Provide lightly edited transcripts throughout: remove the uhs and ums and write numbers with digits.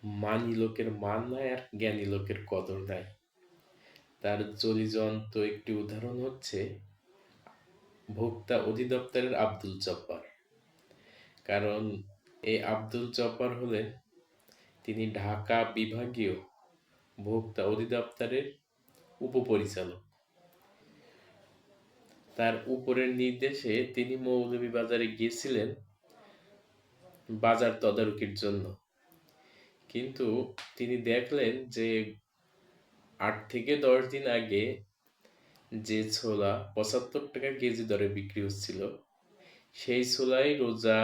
মানি লোকের মান নাই আর জ্ঞানী লোকের কদর নাই। তার জলিজন্ত একটি উদাহরণ হচ্ছে ভোক্তা অধিদপ্তরের আব্দুল জব্বার। কারণ এই আব্দুল জব্বার হলেন তিনি ঢাকা বিভাগীয় ভোক্তা অধিদপ্তরের উপপরিচালক। তার উপরের নির্দেশে তিনি মৌলভীবাজারে গিয়েছিলেন বাজার তদারকির জন্য। কিন্তু তিনি দেখলেন যে ৮ থেকে ১০ দিন আগে যে ছোলা ৭৫ টাকা কেজি দরে বিক্রি হচ্ছিল, সেই ছোলাই রোজা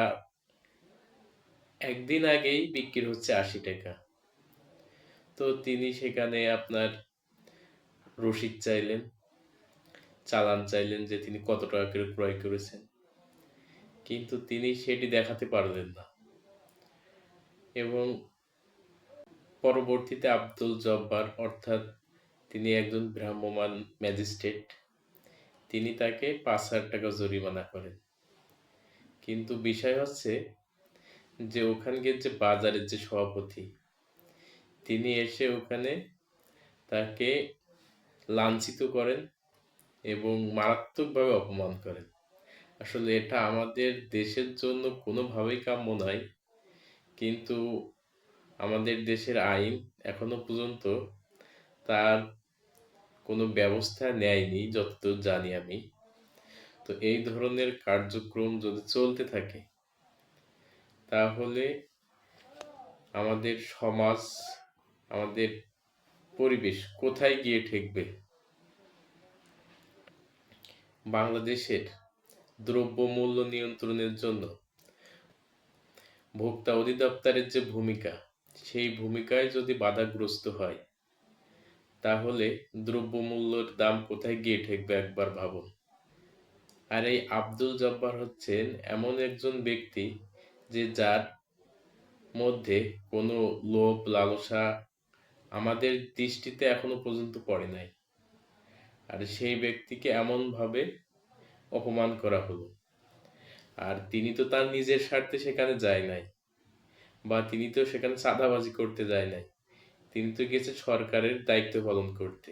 একদিন আগেই বিক্রি হচ্ছে ৮০ টাকা। তো তিনি সেখানে আপনার রসিদ চাইলেন, চালান চাইলেন যে তিনি কত টাকা করে ক্রয় করেছেন, কিন্তু তিনি সেটি দেখাতে পারলেন না। এবং পরবর্তীতে আব্দুল জব্বার, অর্থাৎ তিনি একজন ভ্রাম্যমাণ ম্যাজিস্ট্রেট, তিনি তাকে ৫,০০০ টাকা জরিমানা করেন। কিন্তু বিষয় হচ্ছে যে ওখানকার যে বাজারের যে সভাপতি, তিনি এসে ওখানে তাকে লাঞ্ছিত করেন এবং মারাত্মকভাবে অপমান করেন। আসলে এটা আমাদের দেশের জন্য কোনোভাবেই কাম্য নয়, কিন্তু আমাদের দেশের আইন এখনো পর্যন্ত তার কোনো ব্যবস্থা নেয়নি যতদূর জানি আমি। তো এই ধরনের কার্যক্রম যদি চলতে থাকে তাহলে আমাদের সমাজ, আমাদের পরিবেশ কোথায় গিয়ে ঠেকবে? বাংলাদেশের দ্রব্যমূল্য নিয়ন্ত্রণের জন্য ভোক্তা অধিদপ্তরের যে ভূমিকা, সেই ভূমিকায় যদি বাধাগ্রস্ত হয় তাহলে দ্রব্যমূল্যের দাম কোথায় গিয়ে ঠেকবে একবার ভাবুন। আর এই আব্দুল জব্বার হচ্ছেন এমন একজন ব্যক্তি যে যার মধ্যে কোনো লোভ লালসা আমাদের দৃষ্টিতে এখনো পর্যন্ত পড়ে নাই। আর সেই ব্যক্তিকে এমনভাবে অপমান করা হলো। আর তিনি তো তার নিজের স্বার্থে সেখানে যায় নাই, বা তিনি তো সেখানে চাঁদাবাজি করতে যায় নাই, তিনি তো গেছে সরকারের দায়িত্ব পালন করতে।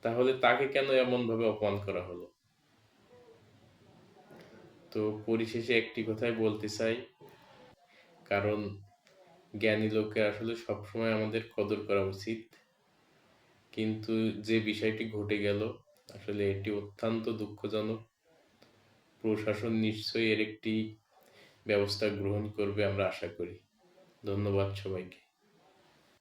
তাহলে তাকে কেন এমনভাবে অপমান করা হলো? তো পরিশেষে একটি কথাই বলতে চাই, কারণ জ্ঞানী লোকের আসলে সবসময় আমাদের কদর করা উচিত। কিন্তু যে বিষয়টি ঘটে গেল, আসলে এটি অত্যন্ত দুঃখজনক। প্রশাসন নিশ্চয়ই এর একটি ব্যবস্থা গ্রহণ করবে আমরা আশা করি। ধন্যবাদ সবাইকে।